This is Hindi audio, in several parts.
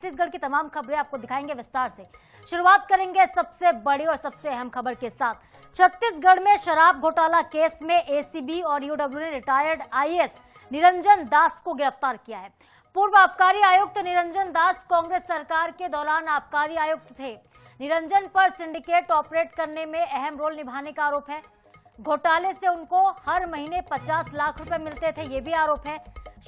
छत्तीसगढ़ की तमाम खबरें आपको दिखाएंगे विस्तार से। शुरुआत करेंगे सबसे बड़ी और सबसे अहम खबर के साथ। छत्तीसगढ़ में शराब घोटाला केस में एसीबी और ईओडब्ल्यू ने रिटायर्ड आईएएस निरंजन दास को गिरफ्तार किया है। पूर्व आबकारी आयुक्त निरंजन दास कांग्रेस सरकार के दौरान आबकारी आयुक्त थे। निरंजन पर सिंडिकेट ऑपरेट करने में अहम रोल निभाने का आरोप है। घोटाले से उनको हर महीने 50 लाख रुपए मिलते थे, ये भी आरोप है।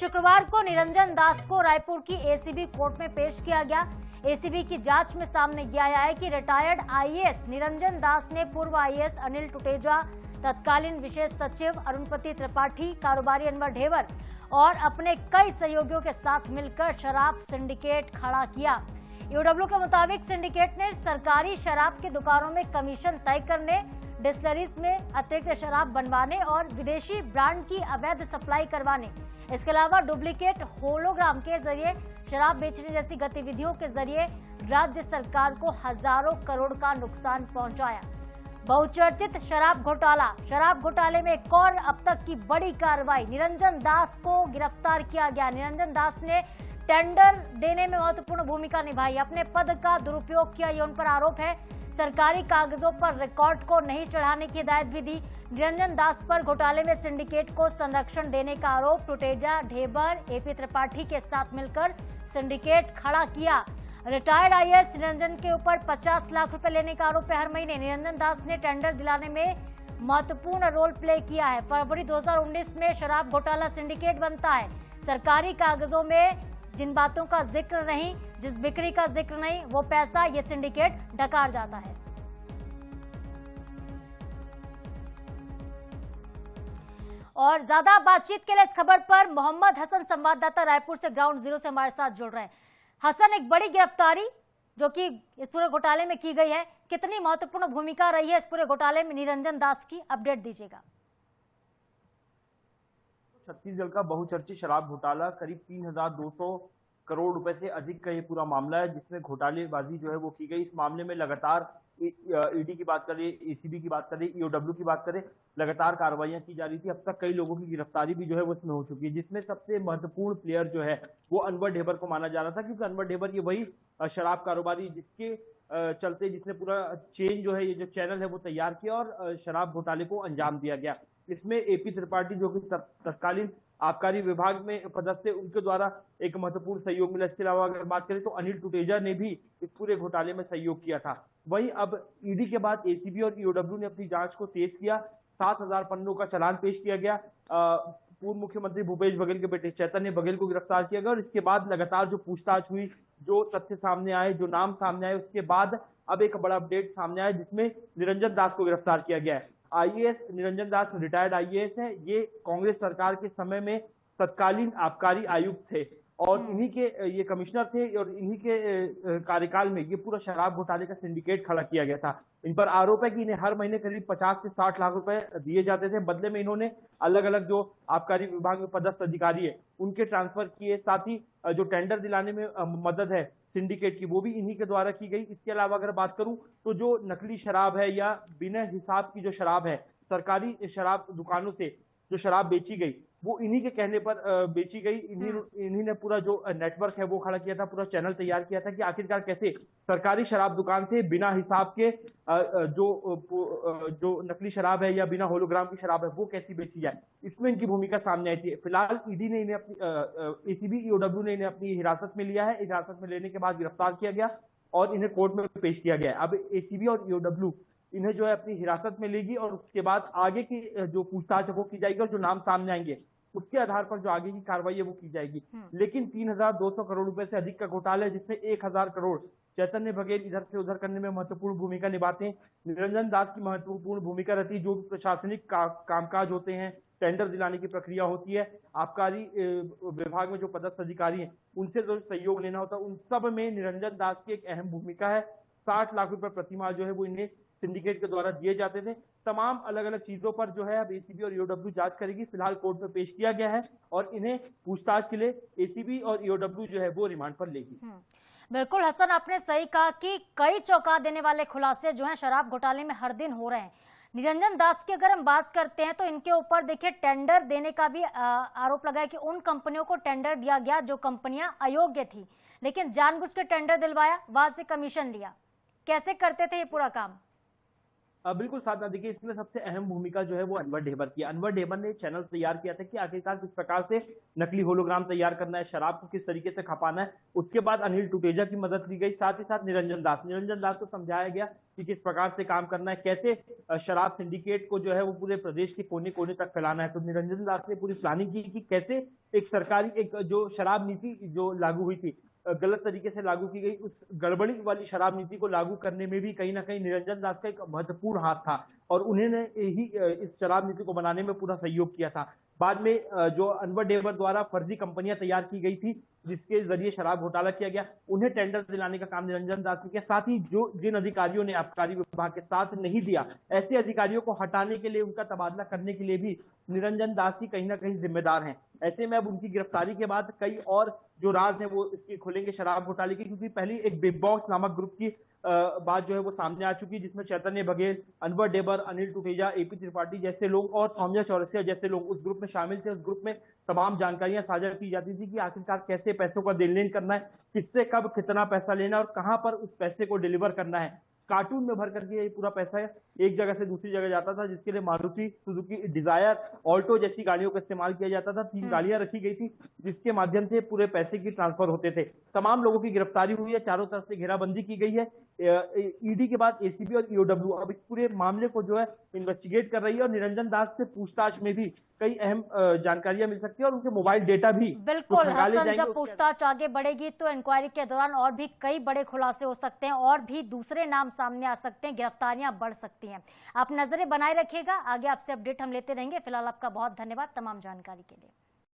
शुक्रवार को निरंजन दास को रायपुर की एसीबी कोर्ट में पेश किया गया। एसीबी की जांच में सामने ये आया है कि रिटायर्ड आईएएस निरंजन दास ने पूर्व आईएएस अनिल टुटेजा, तत्कालीन विशेष सचिव अरुणपति त्रिपाठी, कारोबारी अनवर ढेबर और अपने कई सहयोगियों के साथ मिलकर शराब सिंडिकेट खड़ा किया। ईओडब्ल्यू के मुताबिक सिंडिकेट ने सरकारी शराब की दुकानों में कमीशन तय करने, डिस्टिलरीज में अतिरिक्त शराब बनवाने और विदेशी ब्रांड की अवैध सप्लाई करवाने, इसके अलावा डुप्लीकेट होलोग्राम के जरिए शराब बेचने जैसी गतिविधियों के जरिए राज्य सरकार को हजारों करोड़ का नुकसान पहुंचाया। बहुचर्चित शराब घोटाले में एक और अब तक की बड़ी कार्रवाई, निरंजन दास को गिरफ्तार किया गया। निरंजन दास ने टेंडर देने में महत्वपूर्ण भूमिका निभाई, अपने पद का दुरुपयोग किया, ये उन पर आरोप है। सरकारी कागजों पर रिकॉर्ड को नहीं चढ़ाने की हिदायत भी दी। निरंजन दास पर घोटाले में सिंडिकेट को संरक्षण देने का आरोप, टुटेजा, ढेबर, एपी त्रिपाठी के साथ मिलकर सिंडिकेट खड़ा किया। रिटायर्ड आईएएस निरंजन के ऊपर 50 लाख रुपए लेने का आरोप है। हर महीने निरंजन दास ने टेंडर दिलाने में महत्वपूर्ण रोल प्ले किया है। फरवरी 2019 में शराब घोटाला सिंडिकेट बनता है। सरकारी कागजों में जिन बातों का जिक्र नहीं, जिस बिक्री का जिक्र नहीं, वो पैसा ये सिंडिकेट डकार जाता है। और ज्यादा बातचीत के लिए इस खबर पर मोहम्मद हसन संवाददाता रायपुर से ग्राउंड जीरो से हमारे साथ जुड़ रहे हैं। हसन, एक बड़ी गिरफ्तारी जो कि इस पूरे घोटाले में की गई है, कितनी महत्वपूर्ण भूमिका रही है इस पूरे घोटाले में निरंजन दास की, अपडेट दीजिएगा। छत्तीसगढ़ का बहुचर्चित शराब घोटाला करीब 3,200 करोड़ रुपए से अधिक का ये पूरा मामला है, जिसमें घोटालेबाजी जो है वो की गई। इस मामले में लगातार ईडी की बात करें, एसीबी की बात करें, ईओडब्ल्यू की बात करें, लगातार कार्रवाइयां की जा रही थी। अब तक कई लोगों की गिरफ्तारी भी जो है वो इसमें हो चुकी है, जिसमें सबसे महत्वपूर्ण प्लेयर जो है वो अनवर ढेबर को माना जा रहा था, क्योंकि अनवर ढेबर ये वही शराब कारोबारी जिसके चलते जिसने पूरा चेन जो है, ये जो चैनल है वो तैयार किया और शराब घोटाले को अंजाम दिया गया। इसमें एपी त्रिपाठी जो कि तत्कालीन आबकारी विभाग में पदस्थ थे, उनके द्वारा एक महत्वपूर्ण सहयोग मिला। इसके अलावा अगर बात करें तो अनिल टुटेजा ने भी इस पूरे घोटाले में सहयोग किया था। वहीं अब ईडी के बाद एसीबी और ईओडब्ल्यू ने अपनी जांच को तेज किया। 7,000 पन्नों का चालान पेश किया गया। पूर्व मुख्यमंत्री भूपेश बघेल के बेटे चैतन्य बघेल को गिरफ्तार किया गया और इसके बाद लगातार जो पूछताछ हुई, जो तथ्य सामने आए, जो नाम सामने आए, उसके बाद अब एक बड़ा अपडेट सामने आया जिसमें निरंजन दास को गिरफ्तार किया गया है। IAS Niranjan Das retired IAS है। ये कांग्रेस सरकार के समय में तत्कालीन आबकारी आयुक्त थे और इन्हीं के ये कमिश्नर थे और इन्हीं के कार्यकाल में ये पूरा शराब घोटाले का सिंडिकेट खड़ा किया गया था। इन पर आरोप है कि इन्हें हर महीने करीब 50 से 60 लाख रुपए दिए जाते थे। बदले में इन्होंने अलग अलग जो आबकारी विभाग में पदस्थ अधिकारी है उनके ट्रांसफर किए। साथ ही जो टेंडर दिलाने में मदद है सिंडिकेट की, वो भी इन्हीं के द्वारा की गई। इसके अलावा अगर बात करूं तो जो नकली शराब है या बिना हिसाब की जो शराब है, सरकारी शराब दुकानों से जो शराब बेची गई, वो इन्हीं के कहने पर बेची गई। इन्हीं ने पूरा जो नेटवर्क है वो खड़ा किया था, पूरा चैनल तैयार किया था कि आखिरकार कैसे सरकारी शराब दुकान से बिना हिसाब के जो नकली शराब है या बिना होलोग्राम की शराब है वो कैसी बेची जाए, इसमें इनकी भूमिका सामने आई थी। फिलहाल ईडी ने इन्हें अपनी एसीबी ईओडब्ल्यू ने इन्हें अपनी हिरासत में लिया है। हिरासत में लेने के बाद गिरफ्तार किया गया और इन्हें कोर्ट में पेश किया गया है। अब एसीबी और ईओडब्ल्यू इन्हें जो है अपनी हिरासत में लेगी और उसके बाद आगे की जो पूछताछ है वो की जाएगी और जो नाम सामने आएंगे उसके आधार पर जो आगे की कार्रवाई है वो की जाएगी। लेकिन 3,200 करोड़ रुपए से अधिक का घोटाला है, जिसमें 1,000 करोड़ चैतन्य बघेल इधर से उधर करने में महत्वपूर्ण भूमिका निभाते हैं। निरंजन दास की महत्वपूर्ण भूमिका रहती है। जो भी प्रशासनिक कामकाज होते हैं, टेंडर दिलाने की प्रक्रिया होती है, आबकारी विभाग में जो पदस्थ अधिकारी हैं उनसे जो सहयोग लेना होता है, उन सब में निरंजन दास की एक अहम भूमिका है। 60 लाख रुपए प्रतिमाह जो है वो इन्हें सिंडिकेट के द्वारा दिए जाते थे। तमाम अलग अलग चीजों पर जो है अब एसीबी और ईओडब्ल्यू जांच करेगी। फिलहाल कोर्ट में पेश किया गया है और इन्हें पूछताछ के लिए एसीबी और ईओडब्ल्यू जो है वो रिमांड पर लेगी। बिल्कुल हसन, आपने सही कहा कि कई चौंका देने वाले खुलासे जो हैं शराब घोटाले में हर दिन हो रहे हैं। निरंजन दास की अगर हम बात करते हैं तो इनके ऊपर देखिए टेंडर देने का भी आरोप लगा है कि उन कंपनियों को टेंडर दिया गया जो कंपनियां अयोग्य थी। लेकिन जानबूझ के टेंडर दिलवाया, वहां से कमीशन लिया। कैसे करते थे ये पूरा काम? बिल्कुल साधना, देखिए इसमें सबसे अहम भूमिका जो है वो अनवर ढेबर की। अनवर ढेबर ने चैनल तैयार किया था कि आखिरकार किस प्रकार से नकली होलोग्राम तैयार करना है, शराब को किस तरीके से खपाना है। उसके बाद अनिल टुटेजा की मदद ली गई, साथ ही साथ निरंजन दास को समझाया गया कि किस प्रकार से काम करना है, कैसे शराब सिंडिकेट को जो है वो पूरे प्रदेश के कोने कोने तक फैलाना है। तो निरंजन दास ने पूरी प्लानिंग की कि कैसे एक सरकारी एक जो शराब नीति जो लागू हुई थी, गलत तरीके से लागू की गई, उस गड़बड़ी वाली शराब नीति को लागू करने में भी कहीं ना कहीं निरंजन दास का एक महत्वपूर्ण हाथ था और उन्होंने ही इस शराब नीति को बनाने में पूरा सहयोग किया था। बाद में जो अनवर ढेबर द्वारा फर्जी कंपनियां तैयार की गई थी जिसके जरिए शराब घोटाला किया गया, उन्हें टेंडर दिलाने का काम निरंजन दास ने किया। साथ ही जिन अधिकारियों ने आबकारी विभाग के साथ नहीं दिया, ऐसे अधिकारियों को हटाने के लिए, उनका तबादला करने के लिए भी निरंजन दास ही कहीं ना कहीं जिम्मेदार हैं। ऐसे में अब उनकी गिरफ्तारी के बाद कई और जो राज है वो इसके खुलेंगे शराब घोटाले की, क्योंकि पहली एक बिग बॉस नामक ग्रुप की बात जो है वो सामने आ चुकी है, जिसमें चैतन्य बघेल, अनवर ढेबर, अनिल टुटेजा, एपी त्रिपाठी जैसे लोग और सौम्या चौरसिया जैसे लोग उस ग्रुप में शामिल थे। उस ग्रुप में तमाम जानकारियां साझा की जाती थी कि आखिरकार कैसे पैसों का देन लेन करना है, किससे कब कितना पैसा लेना है और कहां पर उस पैसे को डिलीवर करना है। कार्टून में भर करके ये पूरा पैसा एक जगह से दूसरी जगह जाता था, जिसके लिए मारुति सुजुकी डिजायर, ऑल्टो जैसी गाड़ियों का इस्तेमाल किया जाता था। 3 गाड़ियां रखी गई थी जिसके माध्यम से पूरे पैसे की ट्रांसफर होते थे। तमाम लोगों की गिरफ्तारी हुई है, चारों तरफ से घेराबंदी की गई है। ईडी के बाद एसीबी और ईओडब्ल्यू अब इस पूरे मामले को जो है इन्वेस्टिगेट कर रही है और निरंजन दास से पूछताछ में भी कई अहम जानकारियां मिल सकती है और उनके मोबाइल डेटा भी बिल्कुल हसन, जब पूछताछ आगे बढ़ेगी तो इंक्वायरी के दौरान और भी कई बड़े खुलासे हो सकते हैं और भी दूसरे नाम सामने आ सकते हैं, गिरफ्तारियां बढ़ सकती हैं। आप नजरें बनाए रखिएगा, आगे आपसे अपडेट हम लेते रहेंगे। फिलहाल आपका बहुत धन्यवाद तमाम जानकारी के लिए।